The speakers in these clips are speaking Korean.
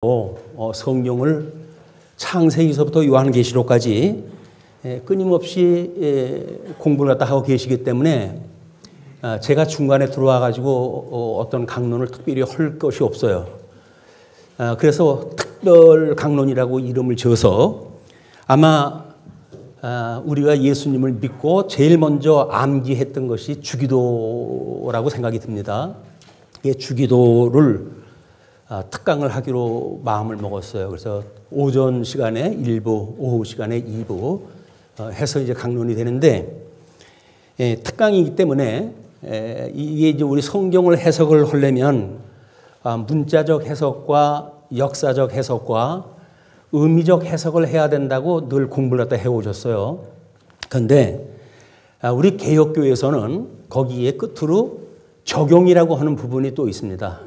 하고 성경을 창세기서부터 요한계시록까지 끊임없이 공부를 갖다 하고 계시기 때문에 제가 중간에 들어와 가지고 어떤 강론을 특별히 할 것이 없어요. 그래서 특별 강론이라고 이름을 지어서 아마 우리가 예수님을 믿고 제일 먼저 암기했던 것이 주기도라고 생각이 듭니다. 이 주기도를 특강을 하기로 마음을 먹었어요. 그래서 오전 시간에 1부, 오후 시간에 2부 해서 이제 강론이 되는데, 특강이기 때문에 이게 이제 우리 성경을 해석을 하려면 문자적 해석과 역사적 해석과 의미적 해석을 해야 된다고 늘 공부를 갖다 해오셨어요. 그런데 우리 개혁교회에서는 거기에 끝으로 적용이라고 하는 부분이 또 있습니다.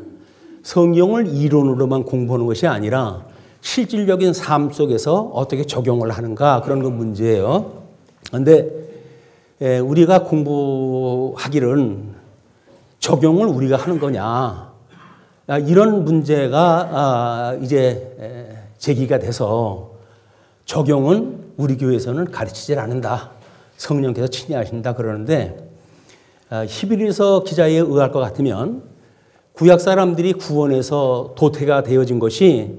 성경을 이론으로만 공부하는 것이 아니라 실질적인 삶 속에서 어떻게 적용을 하는가, 그런 거 문제예요. 그런데 우리가 공부하기는 적용을 우리가 하는 거냐, 이런 문제가 이제 제기가 돼서 적용은 우리 교회에서는 가르치질 않는다, 성령께서 친히 하신다 그러는데, 히브리서 기자에 의할 것 같으면 구약 사람들이 구원에서 도태가 되어진 것이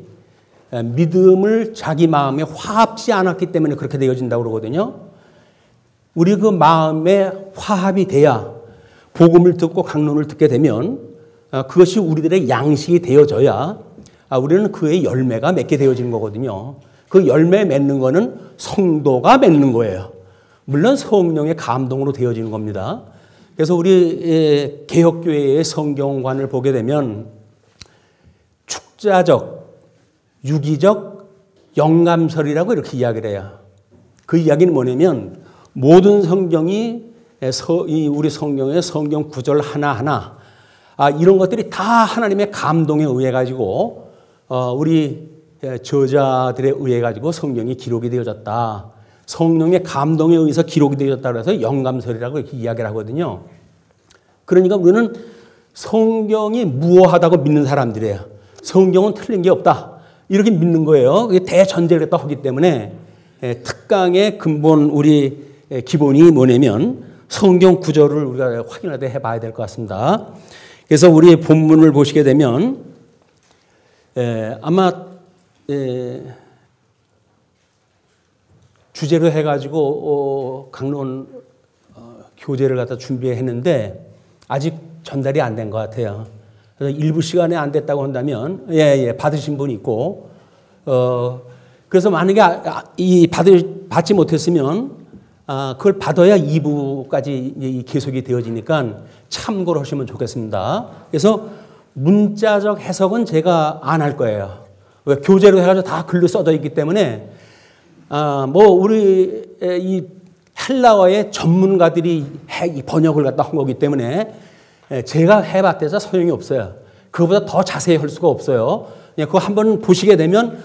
믿음을 자기 마음에 화합지 않았기 때문에 그렇게 되어진다고 그러거든요. 우리 그 마음에 화합이 돼야 복음을 듣고 강론을 듣게 되면 그것이 우리들의 양식이 되어져야 우리는 그의 열매가 맺게 되어지는 거거든요. 그 열매 맺는 거는 성도가 맺는 거예요. 물론 성령의 감동으로 되어지는 겁니다. 그래서 우리 개혁교회의 성경관을 보게 되면 축자적, 유기적, 영감설이라고 이렇게 이야기를 해요. 그 이야기는 뭐냐면 모든 성경이 우리 성경의 성경 구절 하나하나 이런 것들이 다 하나님의 감동에 의해 가지고 우리 저자들에 의해 가지고 성경이 기록이 되어졌다. 성령의 감동에 의해서 기록이 되어졌다 그래서 영감설이라고 이렇게 이야기를 하거든요. 그러니까 우리는 성경이 무오하다고 믿는 사람들이에요. 성경은 틀린 게 없다, 이렇게 믿는 거예요. 그게 대전제를 또 하기 때문에 특강의 근본, 우리 기본이 뭐냐면 성경 구절을 우리가 확인을 해봐야 될 것 같습니다. 그래서 우리 본문을 보시게 되면 아마 주제로 해가지고 강론 교재를 갖다 준비했는데 아직 전달이 안 된 것 같아요. 그래서 일부 시간에 안 됐다고 한다면 받으신 분이 있고, 그래서 만약에 받지 못했으면 그걸 받아야 2부까지 계속이 되어지니까 참고를 하시면 좋겠습니다. 그래서 문자적 해석은 제가 안 할 거예요. 왜? 교재로 해가지고 다 글로 써져 있기 때문에 우리 이 헬라어의 전문가들이 번역을 갖다 한 거기 때문에 제가 해봤대서 소용이 없어요. 그거보다 더 자세히 할 수가 없어요. 그거 한번 보시게 되면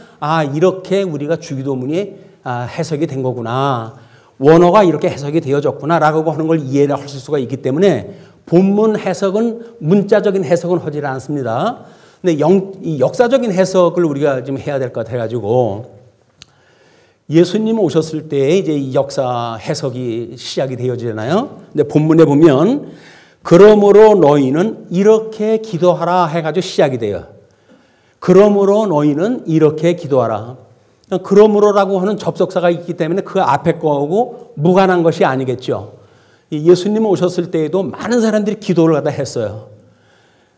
이렇게 우리가 주기도문이 해석이 된 거구나, 원어가 이렇게 해석이 되어졌구나라고 하는 걸 이해를 하실 수가 있기 때문에 본문 해석은, 문자적인 해석은 하지 않습니다. 근데 이 역사적인 해석을 우리가 좀 해야 될 것 같아가지고, 예수님 오셨을 때 이제 이 역사 해석이 시작이 되어지잖아요. 근데 본문에 보면 그러므로 너희는 이렇게 기도하라 해가지고 시작이 돼요. 그러므로 너희는 이렇게 기도하라. 그러므로라고 하는 접속사가 있기 때문에 그 앞에 거하고 무관한 것이 아니겠죠. 예수님 오셨을 때에도 많은 사람들이 기도를 갖다 했어요.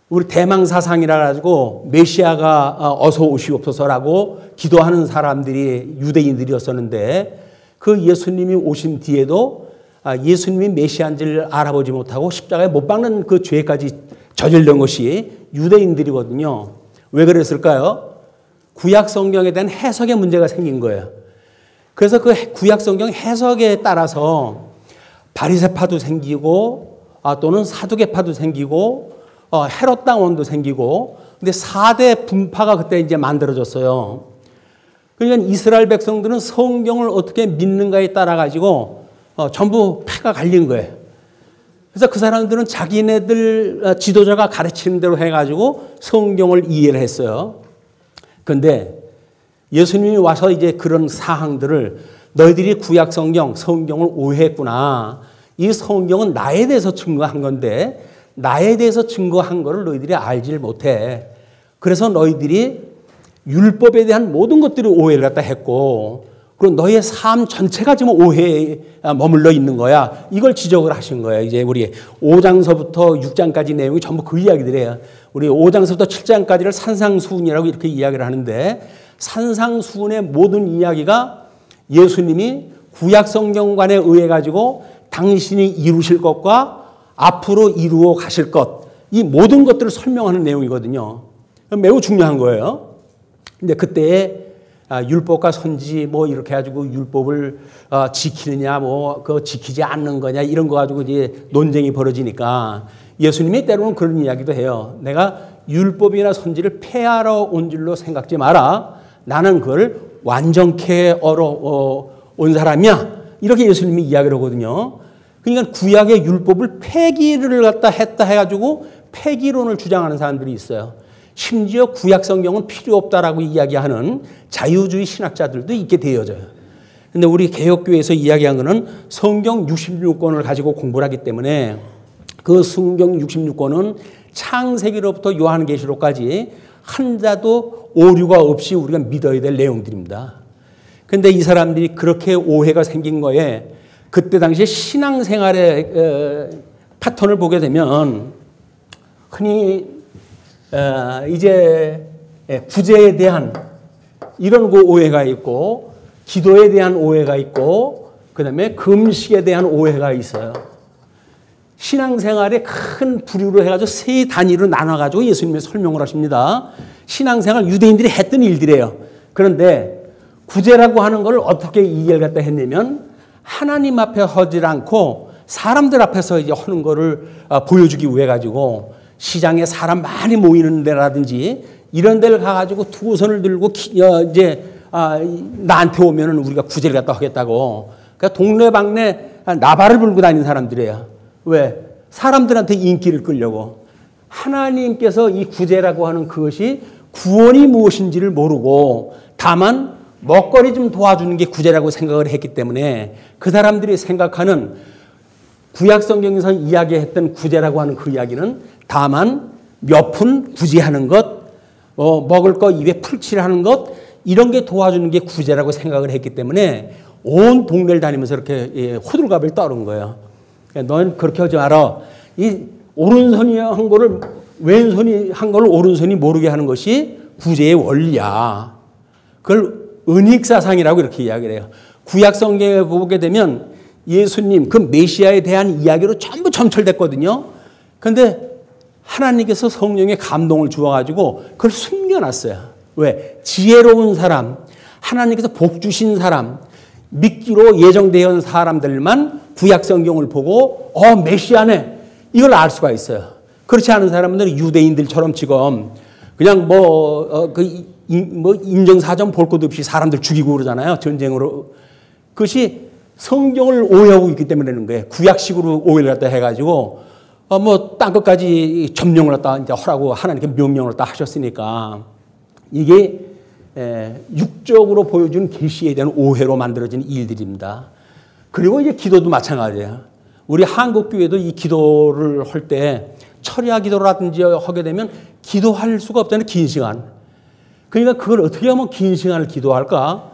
우리 대망사상이라 가지고 메시아가 어서 오시옵소서라고 기도하는 사람들이 유대인들이었었는데, 그 예수님이 오신 뒤에도 예수님이 메시아인지를 알아보지 못하고 십자가에 못 박는 그 죄까지 저질른 것이 유대인들이거든요. 왜 그랬을까요? 구약 성경에 대한 해석의 문제가 생긴 거예요. 그래서 그 구약 성경 해석에 따라서 바리새파도 생기고 또는 사두개파도 생기고 헤롯 당원도 생기고, 근데 4대 분파가 그때 이제 만들어졌어요. 그러니까 이스라엘 백성들은 성경을 어떻게 믿는가에 따라 가지고 전부 패가 갈린 거예요. 그래서 그 사람들은 자기네들 지도자가 가르치는 대로 해가지고 성경을 이해를 했어요. 그런데 예수님이 와서 이제 그런 사항들을 너희들이 구약 성경을 오해했구나. 이 성경은 나에 대해서 증거한 건데 나에 대해서 증거한 거를 너희들이 알지를 못해. 그래서 너희들이 율법에 대한 모든 것들을 오해를 갖다 했고 그리고 너희의 삶 전체가 지금 오해에 머물러 있는 거야. 이걸 지적을 하신 거예요. 이제 우리 5장서부터 6장까지 내용이 전부 그 이야기들이에요. 우리 5장서부터 7장까지를 산상수훈이라고 이렇게 이야기를 하는데 산상수훈의 모든 이야기가 예수님이 구약성경관에 의해 가지고 당신이 이루실 것과 앞으로 이루어 가실 것, 이 모든 것들을 설명하는 내용이거든요. 매우 중요한 거예요. 근데 그때에 율법과 선지 뭐 이렇게 가지고 율법을 지키느냐 뭐 그거 지키지 않는 거냐 이런 거 가지고 이제 논쟁이 벌어지니까 예수님이 때로는 그런 이야기도 해요. 내가 율법이나 선지를 폐하러 온 줄로 생각지 마라. 나는 그걸 완전케 온 사람이야. 이렇게 예수님이 이야기를 하거든요. 그러니까 구약의 율법을 폐기를 갖다 했다 해가지고 폐기론을 주장하는 사람들이 있어요. 심지어 구약 성경은 필요 없다라고 이야기하는 자유주의 신학자들도 있게 되어져요. 그런데 우리 개혁교회에서 이야기한 것은 성경 66권을 가지고 공부를 하기 때문에 그 성경 66권은 창세기로부터 요한계시록까지 한자도 오류가 없이 우리가 믿어야 될 내용들입니다. 그런데 이 사람들이 그렇게 오해가 생긴 거에 그때 당시에 신앙생활의 패턴을 보게 되면 흔히 이제 구제에 대한 이런 오해가 있고 기도에 대한 오해가 있고 그다음에 금식에 대한 오해가 있어요. 신앙생활에 큰 부류로 해가지고 세 단위로 나눠가지고 예수님이 설명을 하십니다. 신앙생활 유대인들이 했던 일들이에요. 그런데 구제라고 하는 걸 어떻게 이해를 갖다 했냐면 하나님 앞에 하지 않고 사람들 앞에서 이제 하는 거를 보여주기 위해 가지고 시장에 사람 많이 모이는 데라든지 이런 데를 가가지고 투구선을 들고 이제 나한테 오면은 우리가 구제를 갖다 하겠다고. 그러니까 동네방네 나발을 불고 다니는 사람들이에요. 왜? 사람들한테 인기를 끌려고. 하나님께서 이 구제라고 하는 그것이 구원이 무엇인지를 모르고 다만 먹거리 좀 도와주는 게 구제라고 생각을 했기 때문에 그 사람들이 생각하는 구약 성경에서 이야기했던 구제라고 하는 그 이야기는 다만 몇 푼 구제하는 것, 먹을 거 입에 풀칠하는 것 이런 게 도와주는 게 구제라고 생각을 했기 때문에 온 동네를 다니면서 이렇게 호들갑을 떠는 거예요. 넌 그렇게 하지 마라. 이 오른손이 한 거를 왼손이 한 걸 오른손이 모르게 하는 것이 구제의 원리야. 그걸 은익사상이라고 이렇게 이야기를 해요. 구약 성경에 보게 되면 예수님 그 메시아에 대한 이야기로 전부 점철됐거든요. 그런데 하나님께서 성령의 감동을 주어가지고 그걸 숨겨놨어요. 왜? 지혜로운 사람, 하나님께서 복 주신 사람, 믿기로 예정되어 있는 사람들만 구약 성경을 보고 메시아네 이걸 알 수가 있어요. 그렇지 않은 사람들은 유대인들처럼 지금 그냥 인정사정 볼 것 없이 사람들 죽이고 그러잖아요. 전쟁으로. 그것이 성경을 오해하고 있기 때문에 그런 거예요. 구약식으로 오해를 갖다 해가지고 땅 끝까지 점령을 갖다 이제 하라고 하나님께 명령을 갖다 하셨으니까 이게 육적으로 보여준 계시에 대한 오해로 만들어진 일들입니다. 그리고 이제 기도도 마찬가지예요. 우리 한국 교회도 이 기도를 할 때 철야 기도라든지 하게 되면 기도할 수가 없잖아요. 긴 시간. 그러니까 그걸 어떻게 하면 긴 시간을 기도할까?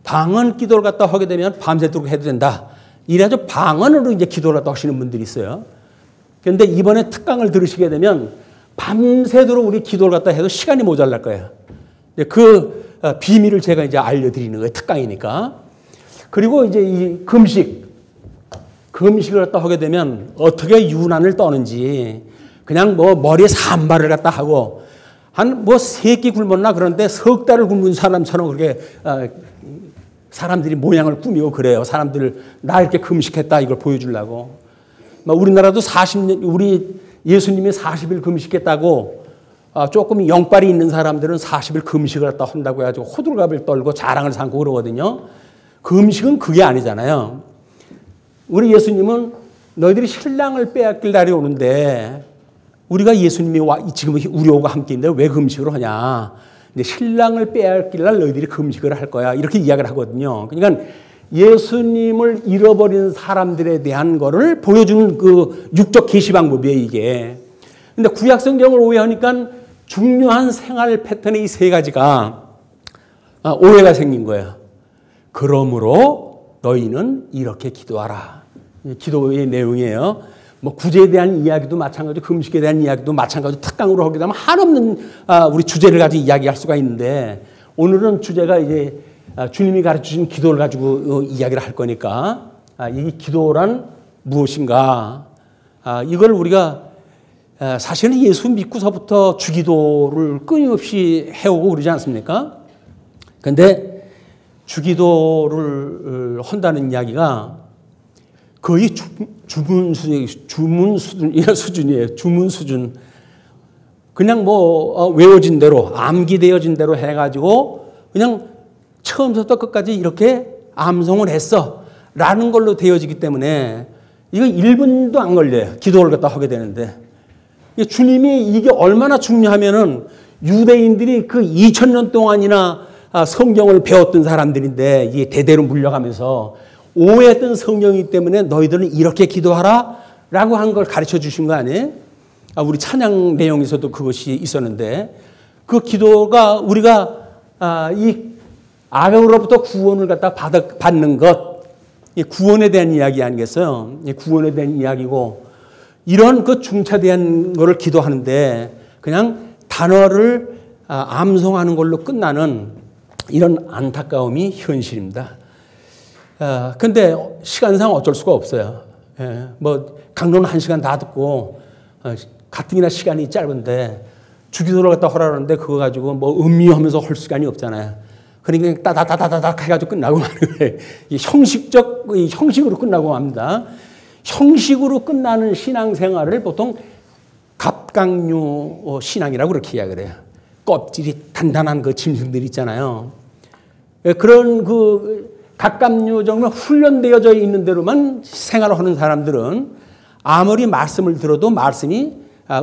방언 기도를 갖다 하게 되면 밤새도록 해도 된다. 이래서 방언으로 이제 기도를 갖다 하시는 분들이 있어요. 그런데 이번에 특강을 들으시게 되면 밤새도록 우리 기도를 갖다 해도 시간이 모자랄 거예요. 그 비밀을 제가 이제 알려드리는 거예요. 특강이니까. 그리고 이제 이 금식을 갖다 하게 되면 어떻게 유난을 떠는지 그냥 머리에 산발을 갖다 하고 한 3끼 굶었나 그런데 석 달을 굶은 사람처럼 그렇게 사람들이 모양을 꾸미고 그래요. 사람들 나 이렇게 금식했다 이걸 보여주려고. 우리나라도 40년 우리 예수님이 40일 금식했다고 조금 영빨이 있는 사람들은 40일 금식을 갖다 한다고 해가지고 호들갑을 떨고 자랑을 삼고 그러거든요. 금식은 그게 아니잖아요. 우리 예수님은 너희들이 신랑을 빼앗길 날이 오는데 우리가 예수님이 지금 우리하고 함께 있는데 왜 금식을 하냐. 이제 신랑을 빼앗길 날 너희들이 금식을 할 거야. 이렇게 이야기를 하거든요. 그러니까 예수님을 잃어버린 사람들에 대한 거를 보여주는 그 육적 계시 방법이에요, 이게. 근데 구약 성경을 오해하니까 중요한 생활 패턴의 이 세 가지가 오해가 생긴 거예요. 그러므로 너희는 이렇게 기도하라. 기도의 내용이에요. 뭐 구제에 대한 이야기도 마찬가지고 금식에 대한 이야기도 마찬가지고 특강으로 하게 되면 한없는 우리 주제를 가지고 이야기할 수가 있는데 오늘은 주제가 이제 주님이 가르치신 기도를 가지고 이야기를 할 거니까 이 기도란 무엇인가? 이걸 우리가 사실은 예수 믿고서부터 주기도를 끊임없이 해오고 그러지 않습니까? 그런데 주기도를 한다는 이야기가 거의 주문 수준이에요. 주문 수준. 그냥 뭐 외워진 대로 암기되어진 대로 해가지고 그냥 처음부터 끝까지 이렇게 암송을 했어 라는 걸로 되어지기 때문에 이거 1분도 안 걸려요. 기도를 갖다 하게 되는데 주님이 이게 얼마나 중요하면은 유대인들이 그 2000년 동안이나 성경을 배웠던 사람들인데 이게 대대로 물려가면서 오해했던 성경이기 때문에 너희들은 이렇게 기도하라 라고 한 걸 가르쳐 주신 거 아니에요? 우리 찬양 내용에서도 그것이 있었는데 그 기도가 우리가 이 악으로부터 구원을 갖다 받는 것, 구원에 대한 이야기 아니겠어요? 구원에 대한 이야기고 이런 그 중차대한 거를 기도하는데 그냥 단어를 암송하는 걸로 끝나는 이런 안타까움이 현실입니다. 근데 시간상 어쩔 수가 없어요. 뭐 강론은 1시간 다 듣고 가뜩이나 시간이 짧은데 주기도를 갖다 하라는데 그거 가지고 뭐 음미하면서 할 시간이 없잖아요. 그러니까 따다다다다닥 해가지고 끝나고 마는 거예요. 형식으로 끝나고 맙니다. 형식으로 끝나는 신앙생활을 보통 갑각류 신앙이라고 그렇게 이야기를 해요. 껍질이 단단한 그 짐승들 있잖아요. 그런 그 갑각류 정말 훈련되어져 있는 대로만 생활을 하는 사람들은 아무리 말씀을 들어도 말씀이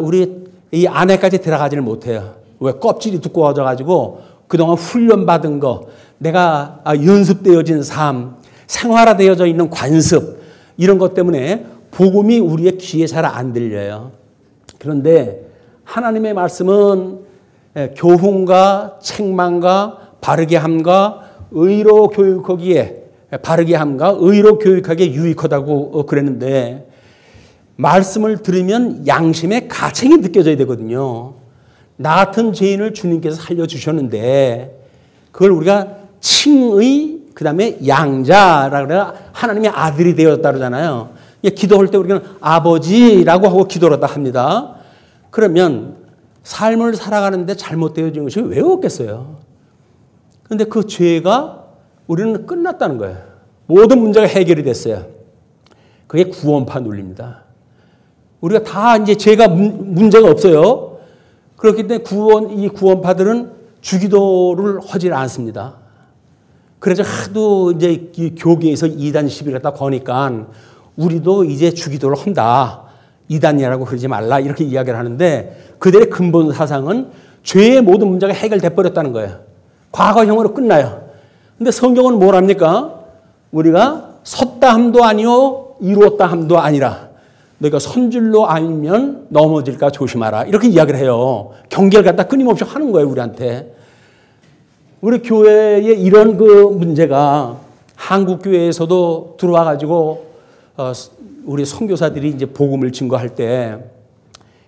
우리 이 안에까지 들어가지를 못해요. 왜? 껍질이 두꺼워져가지고 그동안 훈련받은 거, 내가 연습되어진 삶, 생활화되어져 있는 관습 이런 것 때문에 복음이 우리의 귀에 잘 안 들려요. 그런데 하나님의 말씀은 교훈과 책망과 바르게 함과 의로 교육하기에 바르게 함과 의로 교육하기에 유익하다고 그랬는데 말씀을 들으면 양심의 가책이 느껴져야 되거든요. 나 같은 죄인을 주님께서 살려주셨는데 그걸 우리가 칭의 그 다음에 양자라고 그래야 하나님의 아들이 되었다 그러잖아요. 기도할 때 우리는 아버지라고 하고 기도를 하다 합니다. 그러면 삶을 살아가는데 잘못되어진 것이 왜 없겠어요? 그런데 그 죄가 우리는 끝났다는 거예요. 모든 문제가 해결이 됐어요. 그게 구원파 논리입니다. 우리가 다 이제 죄가 문제가 없어요. 그렇기 때문에 이 구원파들은 주기도를 하질 않습니다. 그래서 하도 이제 교계에서 이단 시비를 갖다 거니까 우리도 이제 주기도를 한다. 이단이라고 그러지 말라. 이렇게 이야기를 하는데 그들의 근본 사상은 죄의 모든 문제가 해결돼 버렸다는 거예요. 과거형으로 끝나요. 근데 성경은 뭘 합니까? 우리가 섰다 함도 아니요 이루었다 함도 아니라 너희가 선줄로 알면 넘어질까 조심하라. 이렇게 이야기를 해요. 경계를 갖다 끊임없이 하는 거예요, 우리한테. 우리 교회에 이런 그 문제가 한국 교회에서도 들어와 가지고 우리 선교사들이 이제 복음을 증거할 때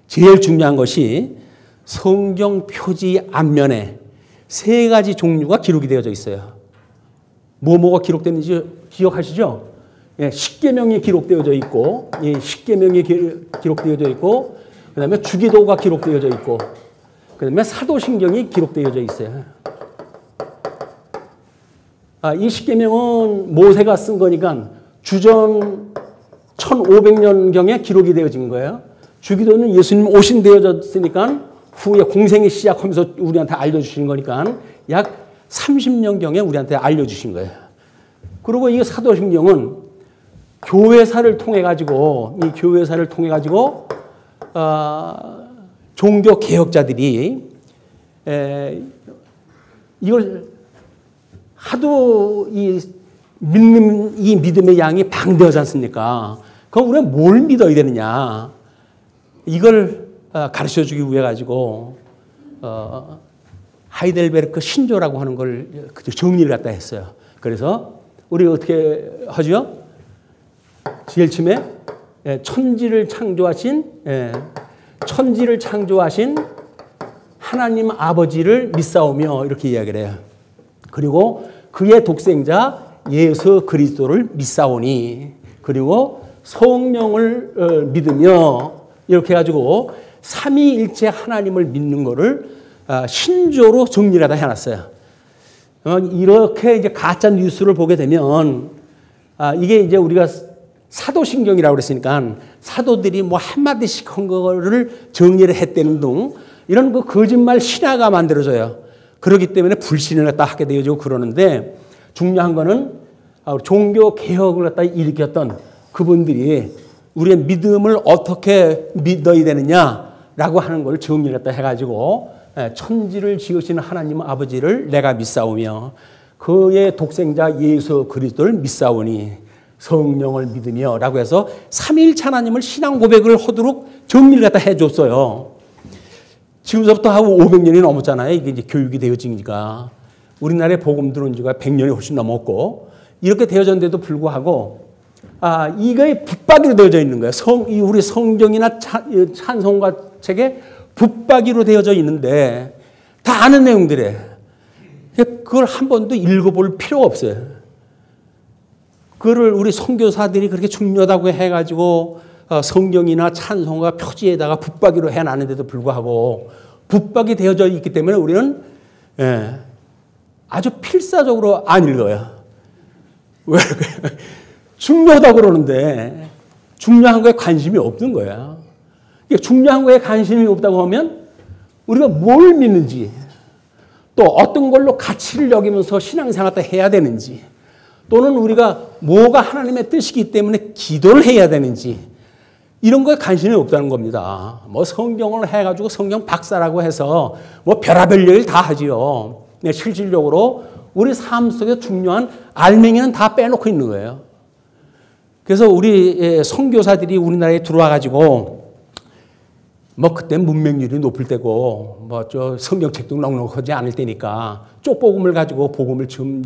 제일 중요한 것이 성경 표지 앞면에 3가지 종류가 기록이 되어져 있어요. 뭐가 기록되는지 기억하시죠? 십계명이 기록되어져 있고, 십계명이 기록되어져 있고, 그 다음에 주기도가 기록되어져 있고, 그 다음에 사도신경이 기록되어져 있어요. 이 십계명은 모세가 쓴 거니까 주전 1500년경에 기록이 되어진 거예요. 주기도는 예수님 오신 되어졌으니까 후에 공생이 시작하면서 우리한테 알려주신 거니까 약 30년경에 우리한테 알려주신 거예요. 그리고 이 사도신경은 교회사를 통해 가지고 종교 개혁자들이 이걸 하도 이 믿음의 양이 방대하지 않습니까? 그럼 우리가 뭘 믿어야 되느냐? 이걸 가르쳐 주기 위해 가지고 하이델베르크 신조라고 하는 걸 정리를 갖다 했어요. 그래서 우리 어떻게 하죠? 제일 처음에 천지를 창조하신 하나님 아버지를 믿사오며 이렇게 이야기를 해요. 그리고 그의 독생자 예수 그리스도를 믿사오니, 그리고 성령을 믿으며, 이렇게 해가지고 삼위일체 하나님을 믿는 거를 신조로 정리를 다 해놨어요. 이렇게 이제 가짜 뉴스를 보게 되면 이게 이제 우리가 사도신경이라고 그랬으니까 사도들이 뭐 한마디씩 한 거를 정리를 했다는 등 이런 그 거짓말 신화가 만들어져요. 그렇기 때문에 불신을 갖다 하게 되어지고 그러는데, 중요한 거는 종교 개혁을 갖다 일으켰던 그분들이 우리의 믿음을 어떻게 믿어야 되느냐라고 하는 걸 정리를 갖다 해가지고 천지를 지으시는 하나님 아버지를 내가 믿사오며 그의 독생자 예수 그리스도를 믿사오니 성령을 믿으며 라고 해서 삼위일체 하나님을 신앙 고백을 하도록 정리를 갖다 해줬어요. 지금서부터 하고 500년이 넘었잖아요. 이게 이제 교육이 되어지니까. 우리나라에 복음 들어온 지가 100년이 훨씬 넘었고, 이렇게 되어졌는데도 불구하고 이게 붙박이로 되어져 있는 거예요. 우리 성경이나 찬송가 책에 붙박이로 되어져 있는데 다 아는 내용들이에요. 그걸 한 번도 읽어볼 필요가 없어요. 그거를 우리 선교사들이 그렇게 중요하다고 해가지고 성경이나 찬송가 표지에다가 붙박이로 해놨는데도 불구하고 붙박이 되어져 있기 때문에 우리는 아주 필사적으로 안 읽어요. 왜? 중요하다고 그러는데 중요한 거에 관심이 없는 거야. 중요한 거에 관심이 없다고 하면 우리가 뭘 믿는지, 또 어떤 걸로 가치를 여기면서 신앙생활을 해야 되는지, 또는 우리가 뭐가 하나님의 뜻이기 때문에 기도를 해야 되는지, 이런 거에 관심이 없다는 겁니다. 뭐 성경을 해가지고 성경 박사라고 해서 뭐 별의별 얘기를 다 하지요. 실질적으로 우리 삶 속에 중요한 알맹이는 다 빼놓고 있는 거예요. 그래서 우리 선교사들이 우리나라에 들어와가지고 뭐 그때 문맹률이 높을 때고 뭐 저 성경책도 넉넉하지 않을 때니까 쪽복음을 가지고 복음을 좀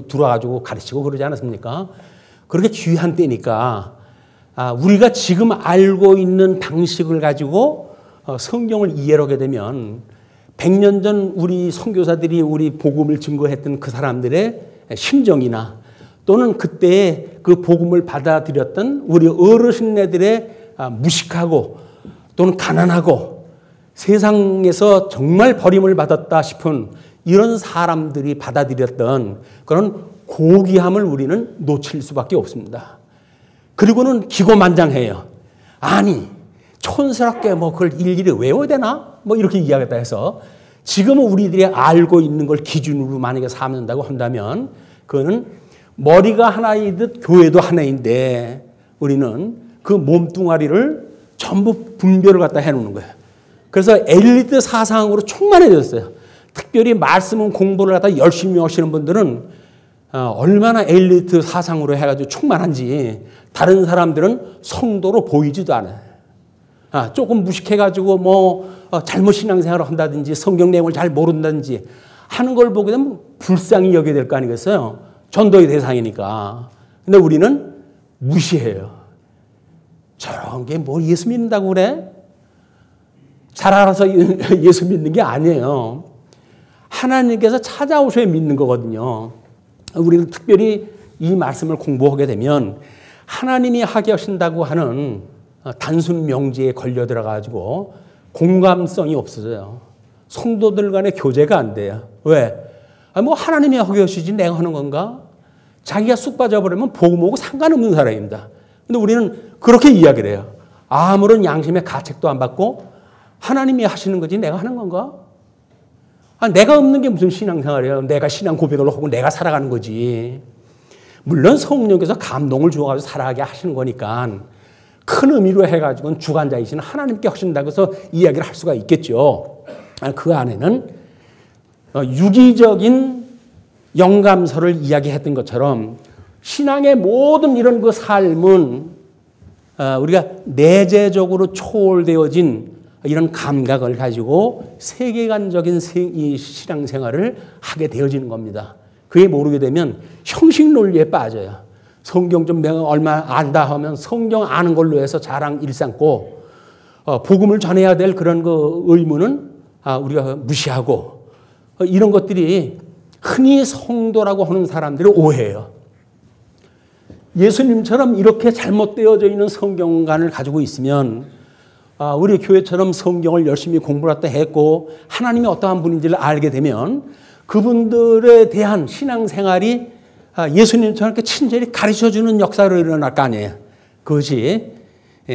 들어와가지고 가르치고 그러지 않았습니까? 그렇게 귀한 때니까 우리가 지금 알고 있는 방식을 가지고 성경을 이해하게 되면 100년 전 우리 선교사들이 우리 복음을 증거했던 그 사람들의 심정이나 또는 그때 그 복음을 받아들였던 우리 어르신네들의 무식하고 또는 가난하고 세상에서 정말 버림을 받았다 싶은 이런 사람들이 받아들였던 그런 고귀함을 우리는 놓칠 수밖에 없습니다. 그리고는 기고만장해요. 아니, 촌스럽게 뭐 그걸 일일이 외워야 되나? 뭐 이렇게 이야기했다 해서 지금은 우리들이 알고 있는 걸 기준으로 만약에 삼는다고 한다면 그거는 머리가 하나이듯 교회도 하나인데 우리는 그 몸뚱아리를 전부 분별을 갖다 해놓는 거예요. 그래서 엘리트 사상으로 충만해졌어요. 특별히 말씀은 공부를 갖다 열심히 하시는 분들은 얼마나 엘리트 사상으로 해가지고 충만한지 다른 사람들은 성도로 보이지도 않아요. 조금 무식해가지고 뭐 잘못 신앙생활을 한다든지 성경 내용을 잘 모른다든지 하는 걸 보게 되면 불쌍히 여겨야 될 거 아니겠어요? 전도의 대상이니까. 근데 우리는 무시해요. 저런 게 뭘 예수 믿는다고 그래? 잘 알아서 예수 믿는 게 아니에요. 하나님께서 찾아오셔야 믿는 거거든요. 우리는 특별히 이 말씀을 공부하게 되면 하나님이 하게 하신다고 하는 단순 명제에 걸려 들어가지고 공감성이 없어져요. 성도들 간의 교제가 안 돼요. 왜? 뭐 하나님이 하게 하시지 내가 하는 건가? 자기가 쑥 빠져버리면 복음하고 상관없는 사람입니다. 근데 우리는 그렇게 이야기를 해요. 아무런 양심의 가책도 안 받고 하나님이 하시는 거지 내가 하는 건가? 내가 없는 게 무슨 신앙생활이에요. 내가 신앙 고백을 하고 내가 살아가는 거지. 물론 성령께서 감동을 주어가지고 살아가게 하시는 거니까 큰 의미로 해가지고는 주관자이신 하나님께 하신다고 해서 이야기를 할 수가 있겠죠. 그 안에는 유기적인 영감서를 이야기했던 것처럼 신앙의 모든 이런 그 삶은 우리가 내재적으로 초월되어진 이런 감각을 가지고 세계관적인 이 신앙생활을 하게 되어지는 겁니다. 그게 모르게 되면 형식 논리에 빠져요. 성경 좀 내가 얼마 안다 하면 성경 아는 걸로 해서 자랑 일삼고 복음을 전해야 될 그런 그 의무는 우리가 무시하고 이런 것들이 흔히 성도라고 하는 사람들이 오해해요. 예수님처럼 이렇게 잘못되어져 있는 성경관을 가지고 있으면 우리 교회처럼 성경을 열심히 공부를 했고 하나님이 어떠한 분인지를 알게 되면 그분들에 대한 신앙생활이 예수님처럼 이렇게 친절히 가르쳐주는 역사로 일어날 거 아니에요. 그것이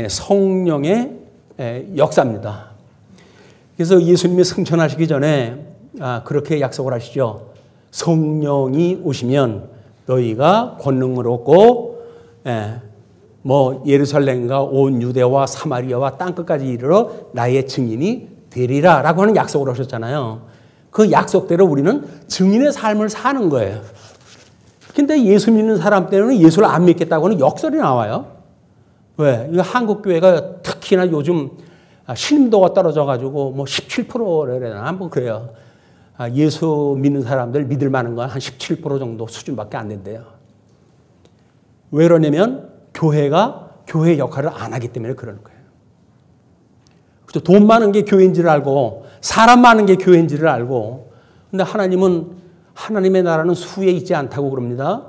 성령의 역사입니다. 그래서 예수님이 승천하시기 전에 그렇게 약속을 하시죠. 성령이 오시면 너희가 권능을 얻고 뭐 예루살렘과 온 유대와 사마리아와 땅끝까지 이르러 나의 증인이 되리라 라고 하는 약속을 하셨잖아요. 그 약속대로 우리는 증인의 삶을 사는 거예요. 근데 예수 믿는 사람 때는 예수를 안 믿겠다고 하는 역설이 나와요. 왜? 한국 교회가 특히나 요즘 신임도가 떨어져가지고 뭐 17%래나 뭐 그래요. 예수 믿는 사람들 믿을 만한 건 한 17% 정도 수준밖에 안 된대요. 왜 그러냐면 교회가 교회 역할을 안 하기 때문에 그러는 거예요. 그렇죠? 돈 많은 게 교회인지를 알고 사람 많은 게 교회인지를 알고 근데 하나님은 하나님의 나라는 수에 있지 않다고 그럽니다.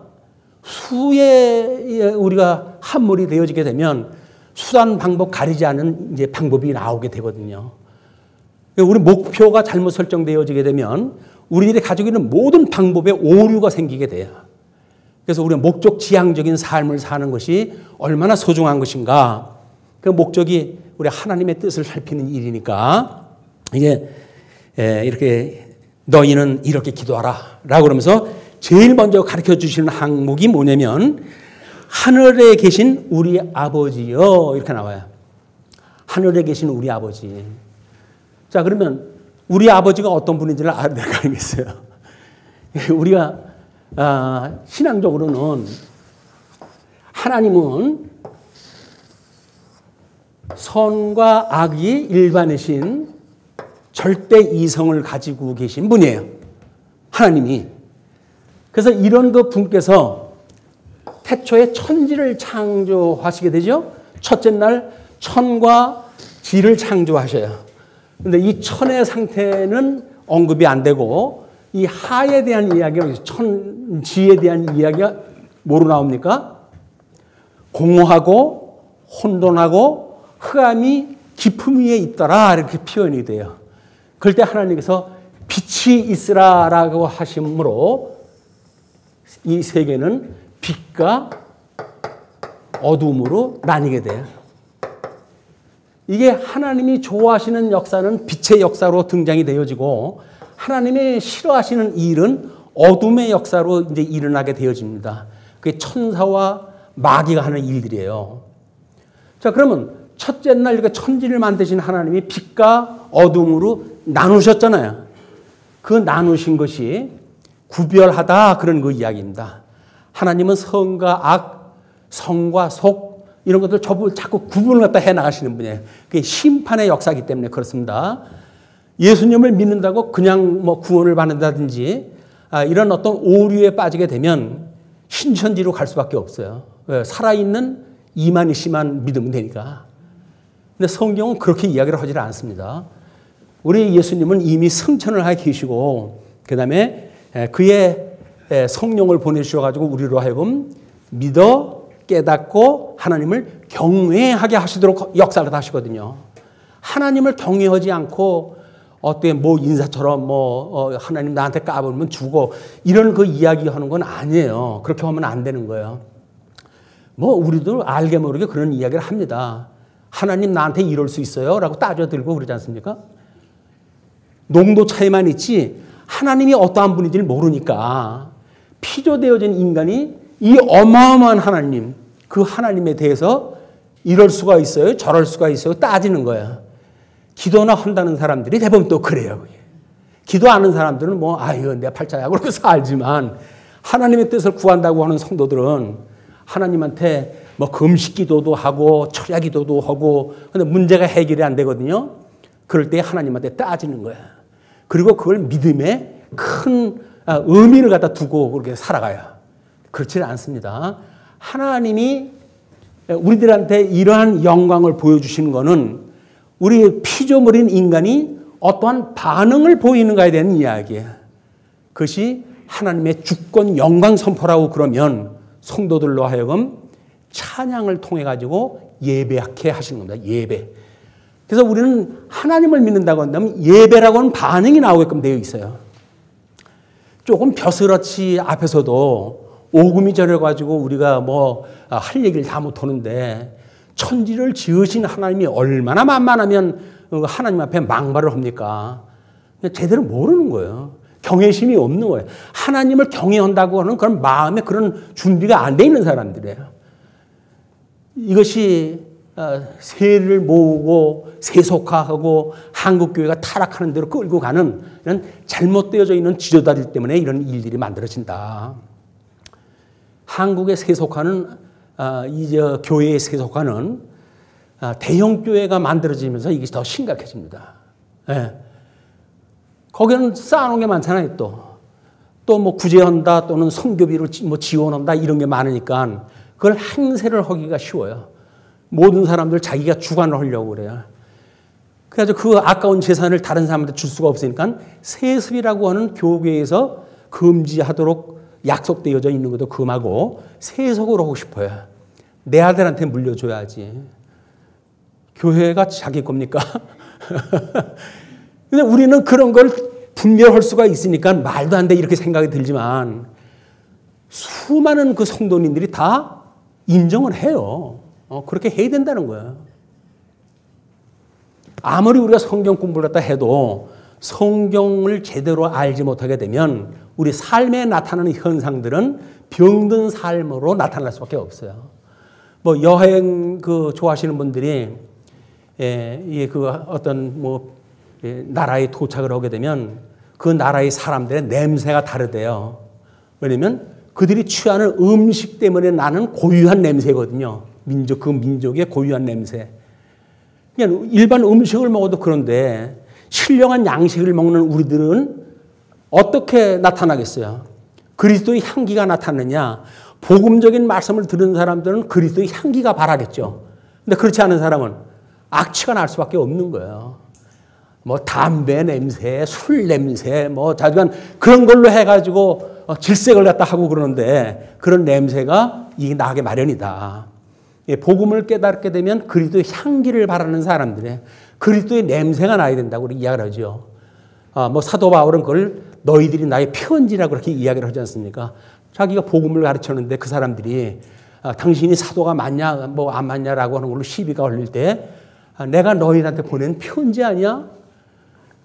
수에 우리가 함몰이 되어지게 되면 수단 방법 가리지 않은 이제 방법이 나오게 되거든요. 우리 목표가 잘못 설정되어지게 되면 우리들이 가지고 있는 모든 방법에 오류가 생기게 돼요. 그래서 우리가 목적 지향적인 삶을 사는 것이 얼마나 소중한 것인가. 그 목적이 우리 하나님의 뜻을 살피는 일이니까 이게 이렇게 너희는 이렇게 기도하라 라고 그러면서 제일 먼저 가르쳐 주시는 항목이 뭐냐면 하늘에 계신 우리 아버지요 이렇게 나와요. 하늘에 계신 우리 아버지. 자 그러면 우리 아버지가 어떤 분인지를 내가 알겠어요. 우리가 신앙적으로는 하나님은 선과 악이 일반이신 절대 이성을 가지고 계신 분이에요. 하나님이. 그래서 이런 그 분께서 태초에 천지를 창조하시게 되죠. 첫째 날 천과 지를 창조하셔요. 그런데 이 천의 상태는 언급이 안 되고 이 하에 대한 이야기가 천지에 대한 이야기가 뭐로 나옵니까? 공허하고 혼돈하고 흑암이 깊음 위에 있더라 이렇게 표현이 돼요. 그럴 때 하나님께서 빛이 있으라라고 하심으로 이 세계는 빛과 어둠으로 나뉘게 돼요. 이게 하나님이 좋아하시는 역사는 빛의 역사로 등장이 되어지고 하나님이 싫어하시는 일은 어둠의 역사로 이제 일어나게 되어집니다. 그게 천사와 마귀가 하는 일들이에요. 자, 그러면 첫째 날 이렇게 천지를 만드신 하나님이 빛과 어둠으로 나누셨잖아요. 그 나누신 것이 구별하다 그런 그 이야기입니다. 하나님은 선과 악, 성과 속 이런 것들 자꾸 구분을 갖다 해 나가시는 분이에요. 그게 심판의 역사이기 때문에 그렇습니다. 예수님을 믿는다고 그냥 뭐 구원을 받는다든지 이런 어떤 오류에 빠지게 되면 신천지로 갈 수밖에 없어요. 왜? 살아있는 이만희 씨만 믿으면 되니까. 근데 성경은 그렇게 이야기를 하지 않습니다. 우리 예수님은 이미 승천을 하고 계시고 그 다음에 그의 성령을 보내주셔가지고 우리로 하여금 믿어 깨닫고 하나님을 경외하게 하시도록 역사를 하시거든요. 하나님을 경외하지 않고 어떻게 뭐 인사처럼 하나님 나한테 까불면 죽어 이런 그 이야기하는 건 아니에요. 그렇게 하면 안 되는 거예요. 우리도 알게 모르게 그런 이야기를 합니다. 하나님 나한테 이럴 수 있어요? 라고 따져들고 그러지 않습니까? 농도 차이만 있지 하나님이 어떠한 분인지를 모르니까 피조되어진 인간이 이 어마어마한 하나님, 그 하나님에 대해서 이럴 수가 있어요? 저럴 수가 있어요? 따지는 거야. 기도나 한다는 사람들이 대부분 또 그래요. 기도 안 하는 사람들은 뭐 아유 내 팔자야 그렇게 살지만 하나님의 뜻을 구한다고 하는 성도들은 하나님한테 뭐 금식 기도도 하고 철야 기도도 하고 근데 문제가 해결이 안 되거든요. 그럴 때 하나님한테 따지는 거야. 그리고 그걸 믿음에 큰 의미를 갖다 두고 그렇게 살아가요. 그렇지는 않습니다. 하나님이 우리들한테 이러한 영광을 보여주시는 것은 우리 피조물인 인간이 어떠한 반응을 보이는가에 대한 이야기예요. 그것이 하나님의 주권 영광 선포라고 그러면 성도들로 하여금 찬양을 통해 가지고 예배하게 하시는 겁니다. 예배. 그래서 우리는 하나님을 믿는다고 한다면 예배라고 하는 반응이 나오게끔 되어 있어요. 조금 벼슬어치 앞에서도 오금이 저려가지고 우리가 뭐 할 얘기를 다 못하는데 천지를 지으신 하나님이 얼마나 만만하면 하나님 앞에 망발을 합니까? 제대로 모르는 거예요. 경외심이 없는 거예요. 하나님을 경외한다고 하는 그런 마음에 그런 준비가 안 돼 있는 사람들이에요. 이것이 세를 모으고 세속화하고 한국교회가 타락하는 대로 끌고 가는 이런 잘못되어져 있는 지도자들 때문에 이런 일들이 만들어진다. 한국의 세속화는 이제 교회의 세속화는 대형 교회가 만들어지면서 이게 더 심각해집니다. 예. 거기는 쌓아놓은 게 많잖아요. 또 뭐 구제한다 또는 선교비를 뭐 지원한다 이런 게 많으니까 그걸 행세를 하기가 쉬워요. 모든 사람들 자기가 주관을 하려고 그래요. 그래서 그 아까운 재산을 다른 사람한테 줄 수가 없으니까 세습이라고 하는 교회에서 금지하도록 약속되어져 있는 것도 금하고 세속을 하고 싶어요. 내 아들한테 물려줘야지. 교회가 자기 겁니까? 근데 우리는 그런 걸 분별할 수가 있으니까 말도 안 돼 이렇게 생각이 들지만 수많은 그 성도님들이 다 인정을 해요. 그렇게 해야 된다는 거예요. 아무리 우리가 성경 공부를 했다 해도 성경을 제대로 알지 못하게 되면 우리 삶에 나타나는 현상들은 병든 삶으로 나타날 수밖에 없어요. 뭐 여행 그 좋아하시는 분들이 그 어떤 뭐 나라에 도착을 하게 되면 그 나라의 사람들의 냄새가 다르대요. 왜냐면 그들이 취하는 음식 때문에 나는 고유한 냄새거든요. 그 민족의 고유한 냄새. 그냥 일반 음식을 먹어도 그런데 신령한 양식을 먹는 우리들은 어떻게 나타나겠어요? 그리스도의 향기가 나타나느냐? 복음적인 말씀을 들은 사람들은 그리스도의 향기가 바라겠죠. 근데 그렇지 않은 사람은 악취가 날 수밖에 없는 거예요. 뭐 담배 냄새, 술 냄새, 뭐 자주간 그런 걸로 해가지고 질색을 갖다 하고 그러는데 그런 냄새가 이게 나게 마련이다. 복음을 깨닫게 되면 그리스도의 향기를 바라는 사람들의 그리스도의 냄새가 나야 된다고 우리 이야기를 하죠. 뭐 사도 바울은 그걸 너희들이 나의 편지라고 그렇게 이야기를 하지 않습니까? 자기가 복음을 가르쳤는데 그 사람들이 당신이 사도가 맞냐 뭐 안 맞냐라고 하는 걸로 시비가 걸릴 때 내가 너희한테 보낸 편지 아니야?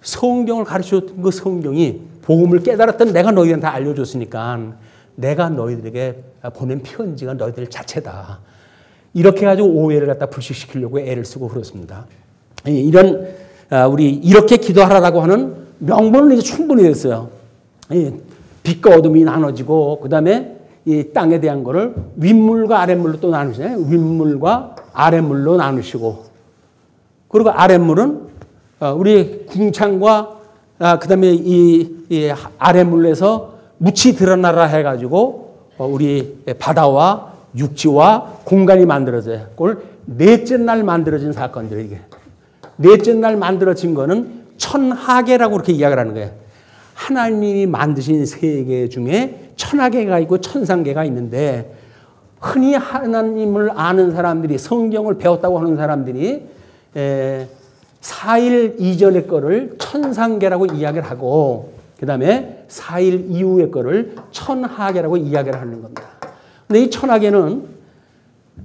성경을 가르쳐줬던 그 성경이 복음을 깨달았던 내가 너희한테 알려줬으니까 내가 너희들에게 보낸 편지가 너희들 자체다. 이렇게 해가지고 오해를 갖다 불식시키려고 애를 쓰고 그렇습니다. 이런 우리 이렇게 기도하라고 하는 명분은 이제 충분히 됐어요. 빛과 어둠이 나눠지고 그 다음에 이 땅에 대한 거를 윗물과 아랫물로 또 나누시잖아요. 윗물과 아랫물로 나누시고 그리고 아랫물은 우리 궁창과 그 다음에 이 아랫물에서 묻히 드러나라 해가지고 우리 바다와 육지와 공간이 만들어져요. 그걸 넷째 날 만들어진 사건들 이게. 넷째 날 만들어진 거는 천하계라고 그렇게 이야기를 하는 거예요. 하나님이 만드신 세계 중에 천하계가 있고 천상계가 있는데 흔히 하나님을 아는 사람들이 성경을 배웠다고 하는 사람들이 4일 이전의 거를 천상계라고 이야기를 하고 그 다음에 4일 이후의 거를 천하계라고 이야기를 하는 겁니다. 근데 이 천하계는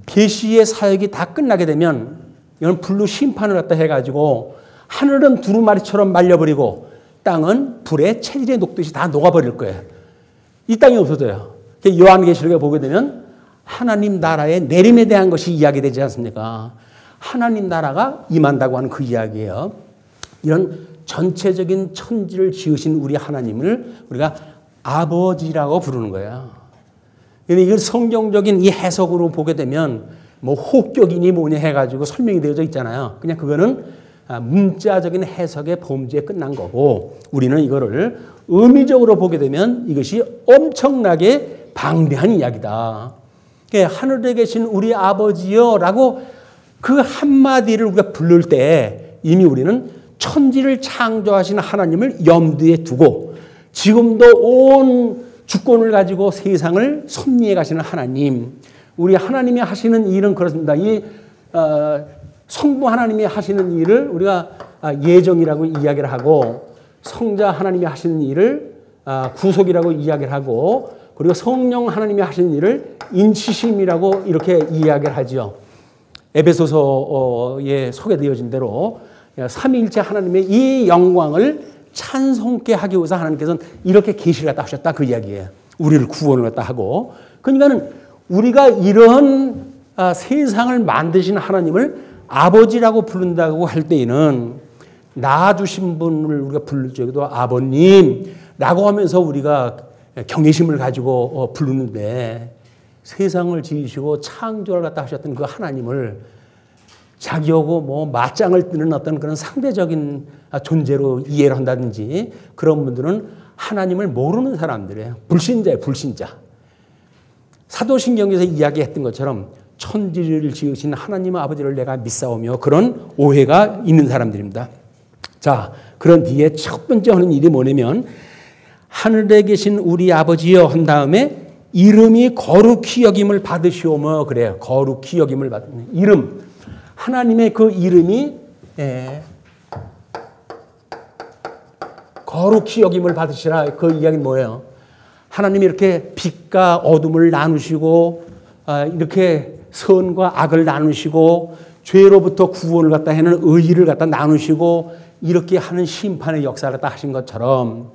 계시의 사역이 다 끝나게 되면 이건 불로 심판을 갖다 해가지고 하늘은 두루마리처럼 말려버리고 땅은 불에 체질에 녹듯이 다 녹아버릴 거예요. 이 땅이 없어져요. 요한계시록에 보게 되면 하나님 나라의 내림에 대한 것이 이야기되지 않습니까? 하나님 나라가 임한다고 하는 그 이야기예요. 이런 전체적인 천지를 지으신 우리 하나님을 우리가 아버지라고 부르는 거예요. 이걸 성경적인 이 해석으로 보게 되면 뭐 혹격이니 뭐니 해가지고 설명이 되어져 있잖아요. 그냥 그거는 문자적인 해석의 범주에 끝난 거고, 우리는 이거를 의미적으로 보게 되면 이것이 엄청나게 방대한 이야기다. 하늘에 계신 우리 아버지여 라고 그 한마디를 우리가 부를 때 이미 우리는 천지를 창조하신 하나님을 염두에 두고 지금도 온 주권을 가지고 세상을 섭리해 가시는 하나님, 우리 하나님이 하시는 일은 그렇습니다. 이 성부 하나님이 하시는 일을 우리가 예정이라고 이야기를 하고, 성자 하나님이 하시는 일을 구속이라고 이야기를 하고, 그리고 성령 하나님이 하시는 일을 인치심이라고 이렇게 이야기를 하죠. 에베소서에 소개되어진 대로 삼위일체 하나님의 이 영광을 찬송케 하기 위해서 하나님께서는 이렇게 계시를 갖다 하셨다, 그 이야기예요. 우리를 구원을 갖다 하고. 그러니까는 우리가 이런 세상을 만드신 하나님을 아버지라고 부른다고 할 때에는 낳아주신 분을 우리가 부를 적에도 아버님라고 하면서 우리가 경외심을 가지고 부르는데, 세상을 지으시고 창조를 갖다 하셨던 그 하나님을 자기하고 뭐 맞짱을 뜨는 어떤 그런 상대적인 존재로 이해를 한다든지, 그런 분들은 하나님을 모르는 사람들이에요. 불신자예요, 불신자. 사도신경에서 이야기했던 것처럼 천지를 지으신 하나님 아버지를 내가 믿사오며, 그런 오해가 있는 사람들입니다. 자, 그런 뒤에 첫 번째 하는 일이 뭐냐면, 하늘에 계신 우리 아버지여 한 다음에 이름이 거룩히 여김을 받으시오며, 그래요. 거룩히 여김을 받는 이름. 하나님의 그 이름이 거룩히 여김을 받으시라. 그 이야기는 뭐예요? 하나님이 이렇게 빛과 어둠을 나누시고, 이렇게 선과 악을 나누시고, 죄로부터 구원을 갖다 하는 의의를 갖다 나누시고, 이렇게 하는 심판의 역사를 갖다 하신 것처럼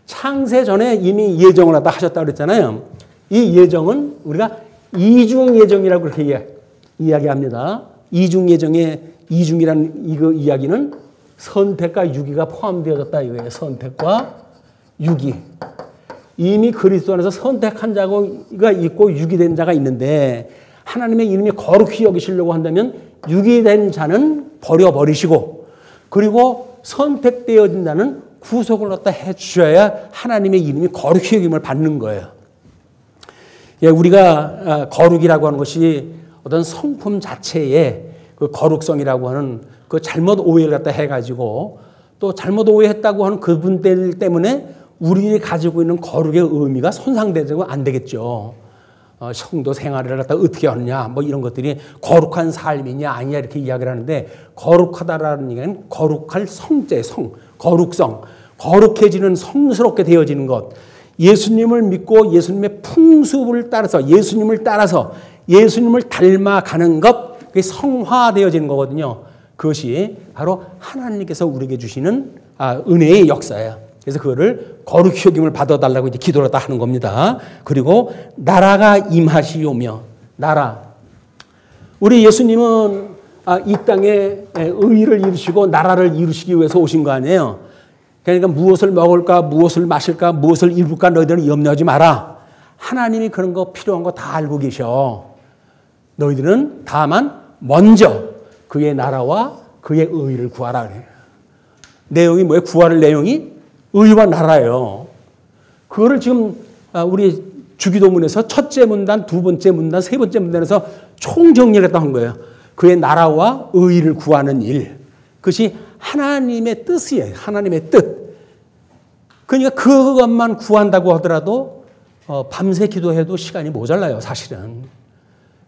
창세 전에 이미 예정을 갖다 하셨다고 그랬잖아요. 이 예정은 우리가 이중 예정이라고 그렇게 이야기합니다. 이중 예정의 이중이라는 이거 이야기는 선택과 유기가 포함되어졌다 이거예요. 선택과 유기. 이미 그리스도 안에서 선택한 자가 있고 유기된 자가 있는데, 하나님의 이름이 거룩히 여기시려고 한다면 유기된 자는 버려버리시고, 그리고 선택되어진 자는 구속을 갖다 해주셔야 하나님의 이름이 거룩히 여김을 받는 거예요. 예, 우리가 거룩이라고 하는 것이 어떤 성품 자체의 그 거룩성이라고 하는 그 잘못 오해를 갖다 해가지고, 또 잘못 오해했다고 하는 그분들 때문에 우리가 가지고 있는 거룩의 의미가 손상되고 안 되겠죠. 성도 생활을 갖다 어떻게 하느냐, 뭐 이런 것들이 거룩한 삶이냐 아니냐 이렇게 이야기를 하는데, 거룩하다라는 얘기는 거룩할 성제, 거룩성, 거룩해지는 성스럽게 되어지는 것, 예수님을 믿고 예수님의 풍습을 따라서 예수님을 닮아가는 것, 그게 성화되어지는 거거든요. 그것이 바로 하나님께서 우리에게 주시는 은혜의 역사예요. 그래서 그거를 거룩히 여김을 받아달라고 이제 기도를 다 하는 겁니다. 그리고 나라가 임하시오며, 나라. 우리 예수님은 이 땅에 의를 이루시고 나라를 이루시기 위해서 오신 거 아니에요. 그러니까 무엇을 먹을까, 무엇을 마실까, 무엇을 입을까 너희들은 염려하지 마라. 하나님이 그런 거 필요한 거 다 알고 계셔. 너희들은 다만 먼저 그의 나라와 그의 의를 구하라. 내용이 뭐예요? 구할 내용이 의와 나라예요. 그거를 지금 우리 주기도문에서 첫째 문단, 두 번째 문단, 세 번째 문단에서 총정리를 했다 한 거예요. 그의 나라와 의를 구하는 일. 그것이 하나님의 뜻이에요. 하나님의 뜻. 그러니까 그것만 구한다고 하더라도 밤새 기도해도 시간이 모자라요, 사실은.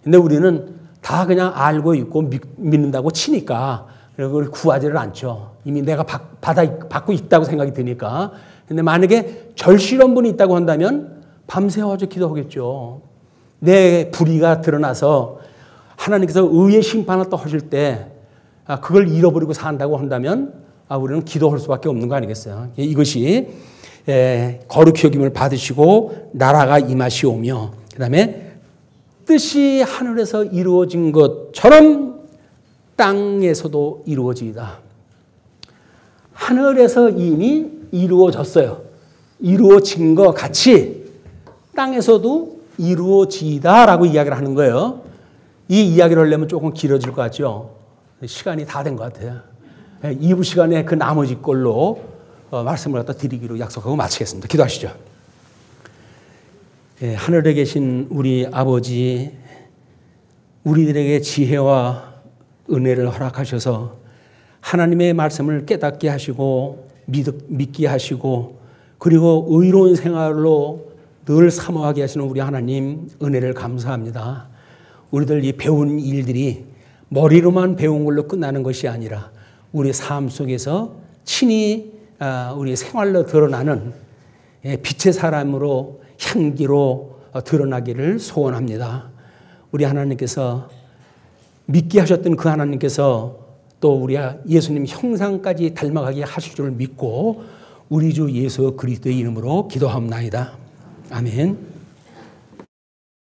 근데 우리는 다 그냥 알고 있고 믿는다고 치니까 그걸 구하지를 않죠. 이미 내가 받고 있다고 생각이 드니까. 근데 만약에 절실한 분이 있다고 한다면 밤새 어제 기도하겠죠. 내 불의가 드러나서 하나님께서 의의 심판을 또 하실 때 그걸 잃어버리고 산다고 한다면 우리는 기도할 수밖에 없는 거 아니겠어요. 이것이 거룩히 여김을 받으시고 나라가 임하시오며, 그 다음에 뜻이 하늘에서 이루어진 것처럼 땅에서도 이루어지이다. 하늘에서 이미 이루어졌어요. 이루어진 것 같이 땅에서도 이루어지다라고 이야기를 하는 거예요. 이 이야기를 하려면 조금 길어질 것 같죠. 시간이 다 된 것 같아요. 2부 시간에 그 나머지 걸로 말씀을 갖다 드리기로 약속하고 마치겠습니다. 기도하시죠. 하늘에 계신 우리 아버지, 우리들에게 지혜와 은혜를 허락하셔서 하나님의 말씀을 깨닫게 하시고 믿게 하시고 그리고 의로운 생활로 늘 사모하게 하시는 우리 하나님 은혜를 감사합니다. 우리들 이 배운 일들이 머리로만 배운 걸로 끝나는 것이 아니라 우리 삶 속에서 친히 우리 생활로 드러나는 빛의 사람으로 향기로 드러나기를 소원합니다. 우리 하나님께서 믿게 하셨던 그 하나님께서 또 우리 예수님 형상까지 닮아가게 하실 줄 믿고 우리 주 예수 그리스도의 이름으로 기도합니다. 아멘.